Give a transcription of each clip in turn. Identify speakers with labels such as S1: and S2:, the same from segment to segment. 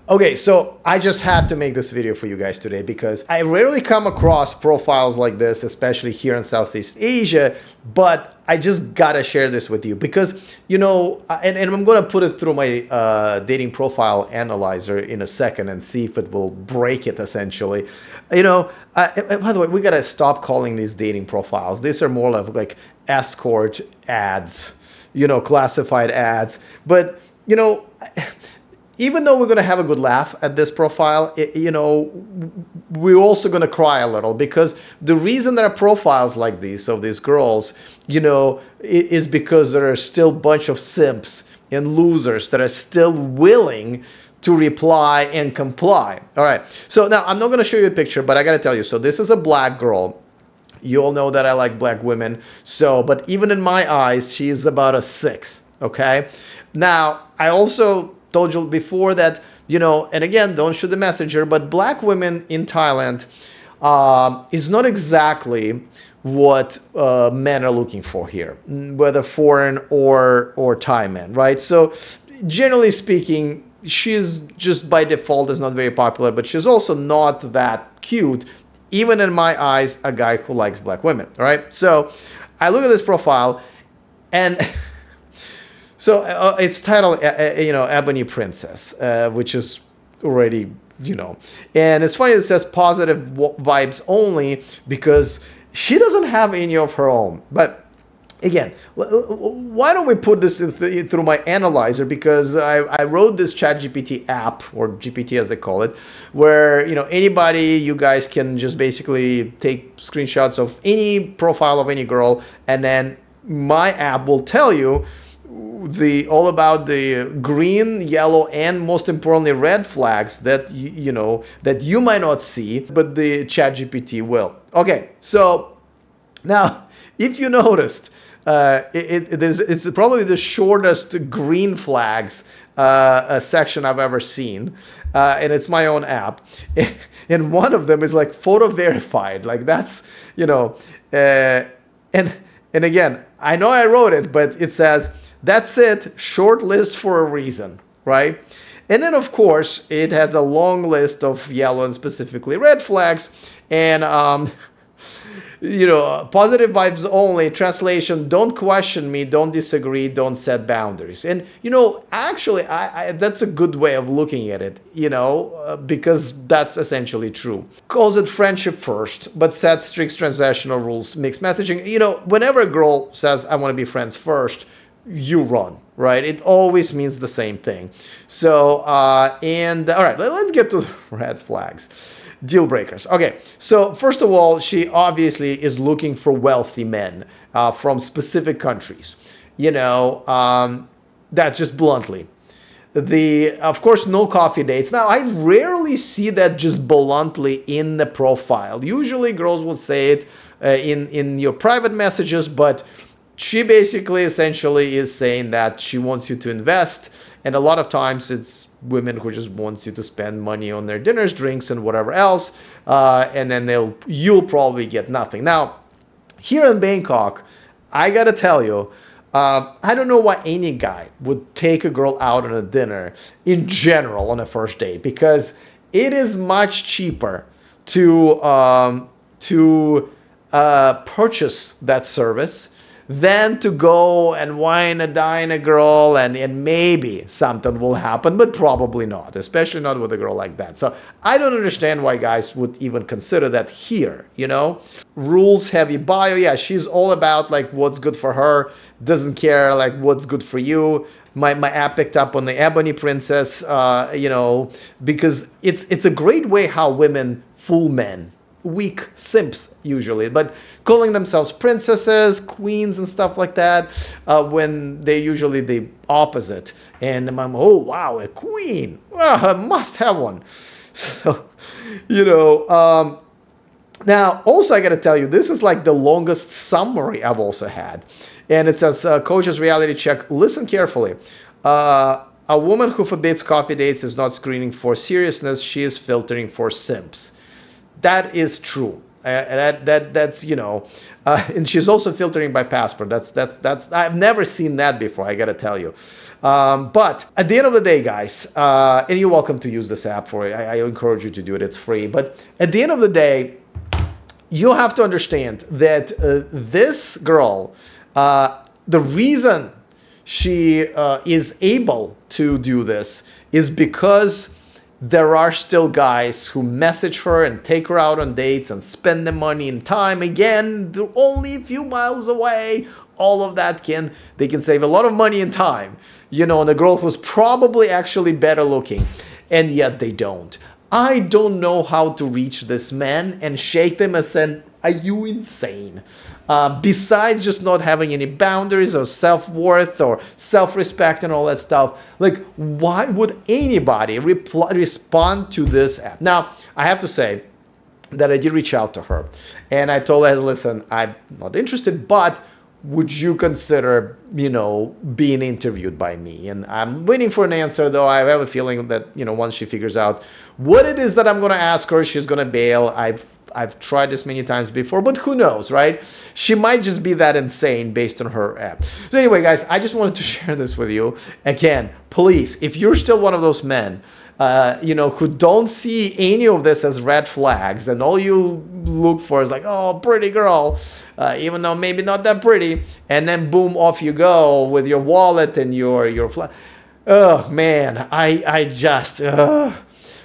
S1: Okay, so I just had to make this video for you guys today because I rarely come across profiles like this, especially here in Southeast Asia, but I just gotta share this with you because, and I'm gonna put it through my dating profile analyzer in a second and see if it will break it essentially. By the way, we gotta stop calling these dating profiles. These are more like escort ads, classified ads. But, even though we're going to have a good laugh at this profile, we're also going to cry a little because the reason there are profiles like these of these girls, is because there are still a bunch of simps and losers that are still willing to reply and comply. All right. So now I'm not going to show you a picture, but I got to tell you. So this is a black girl. You all know that I like black women. But even in my eyes, she's about a 6. Okay. Now, I also told you before that, and again, don't shoot the messenger, but black women in Thailand is not exactly what men are looking for here, whether foreign or Thai men, right? So generally speaking, she's just by default is not very popular, but she's also not that cute, even in my eyes, a guy who likes black women, all right? So I look at this profile and so it's titled, Ebony Princess, which is already, and it's funny it says positive vibes only because she doesn't have any of her own. But again, why don't we put this through my analyzer? Because I wrote this ChatGPT app, or GPT as they call it, where anybody, you guys can just basically take screenshots of any profile of any girl, and then my app will tell you all about the green, yellow, and most importantly red flags that that you might not see, but the ChatGPT will. Okay, so now if you noticed, it's probably the shortest green flags section I've ever seen, and it's my own app, and one of them is like photo verified, like that's and again, I know I wrote it, but it says, that's it, short list for a reason, right? And then, of course, it has a long list of yellow and specifically red flags. And, positive vibes only, translation, don't question me, don't disagree, don't set boundaries. And, actually, I that's a good way of looking at it, because that's essentially true. Calls it friendship first, but sets strict transactional rules, mixed messaging. Whenever a girl says, I want to be friends first, you run, right? It always means the same thing. So, all right, let's get to red flags. Deal breakers. Okay, so first of all, she obviously is looking for wealthy men from specific countries. That's just bluntly. Of course, no coffee dates. Now, I rarely see that just bluntly in the profile. Usually, girls will say it in your private messages, but she basically essentially is saying that she wants you to invest, and a lot of times it's women who just wants you to spend money on their dinners, drinks, and whatever else, and then you'll probably get nothing. Now, here in Bangkok, I gotta tell you, I don't know why any guy would take a girl out on a dinner in general on a first date, because it is much cheaper to purchase that service than to go and wine and dine a girl and maybe something will happen, but probably not, especially not with a girl like that. So I don't understand why guys would even consider that here, Rules heavy bio. Yeah, she's all about like what's good for her, doesn't care like what's good for you. My app picked up on the Ebony Princess, because it's a great way how women fool men. Weak simps usually, but calling themselves princesses, queens, and stuff like that, when they usually the opposite. And I'm, oh wow, a queen, I must have one. So, now also I got to tell you, this is like the longest summary I've also had, and it says, coach's reality check. Listen carefully. A woman who forbids coffee dates is not screening for seriousness; she is filtering for simps. That is true. That's and she's also filtering by passport. That's I've never seen that before, I gotta tell you. But at the end of the day, guys, and you're welcome to use this app for it. I encourage you to do it. It's free. But at the end of the day, you have to understand that this girl, the reason she is able to do this is because there are still guys who message her and take her out on dates and spend the money and time. Again, they're only a few miles away. All of that they can save a lot of money and time. And the girl was probably actually better looking, and yet they don't. I don't know how to reach this man and shake them and say, are you insane? Besides just not having any boundaries or self-worth or self-respect and all that stuff, like, why would anybody respond to this app? Now, I have to say that I did reach out to her, and I told her, listen, I'm not interested, but would you consider, being interviewed by me? And I'm waiting for an answer, though. I have a feeling that, once she figures out what it is that I'm going to ask her, she's going to bail. I've tried this many times before, but who knows, right? She might just be that insane based on her app. So anyway, guys, I just wanted to share this with you. Again, please, if you're still one of those men, who don't see any of this as red flags, and all you look for is like, oh, pretty girl, even though maybe not that pretty, and then boom, off you go with your wallet and your flag. Oh man, I just.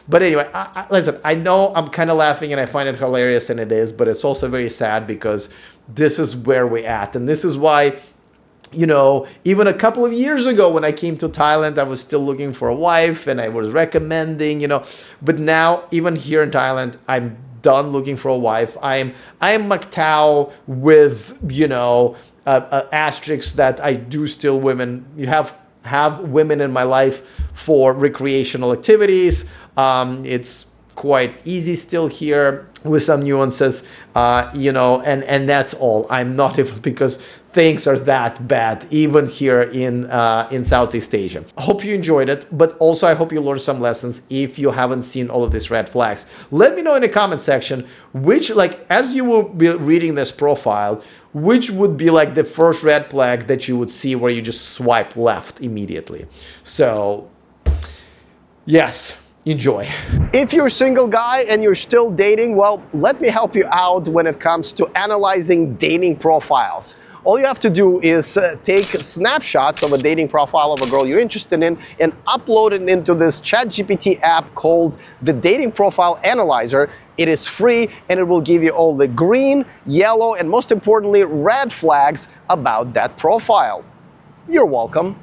S1: But anyway, listen, I know I'm kind of laughing and I find it hilarious, and it is, but it's also very sad because this is where we're at. And this is why, even a couple of years ago when I came to Thailand, I was still looking for a wife and I was recommending, but now even here in Thailand, I'm done looking for a wife. I am MGTOW with, asterisks that I do still have women in my life for recreational activities. It's quite easy still here with some nuances, and that's all. I'm not even, because things are that bad even here in Southeast Asia. I hope you enjoyed it, but also I hope you learned some lessons if you haven't seen all of these red flags. Let me know in the comment section which, as you will be reading this profile, which would be the first red flag that you would see where you just swipe left immediately. So yes, enjoy. If you're a single guy and you're still dating, well, let me help you out when it comes to analyzing dating profiles. All you have to do is take snapshots of a dating profile of a girl you're interested in and upload it into this ChatGPT app called the Dating Profile Analyzer. It is free, and it will give you all the green, yellow, and most importantly, red flags about that profile. You're welcome.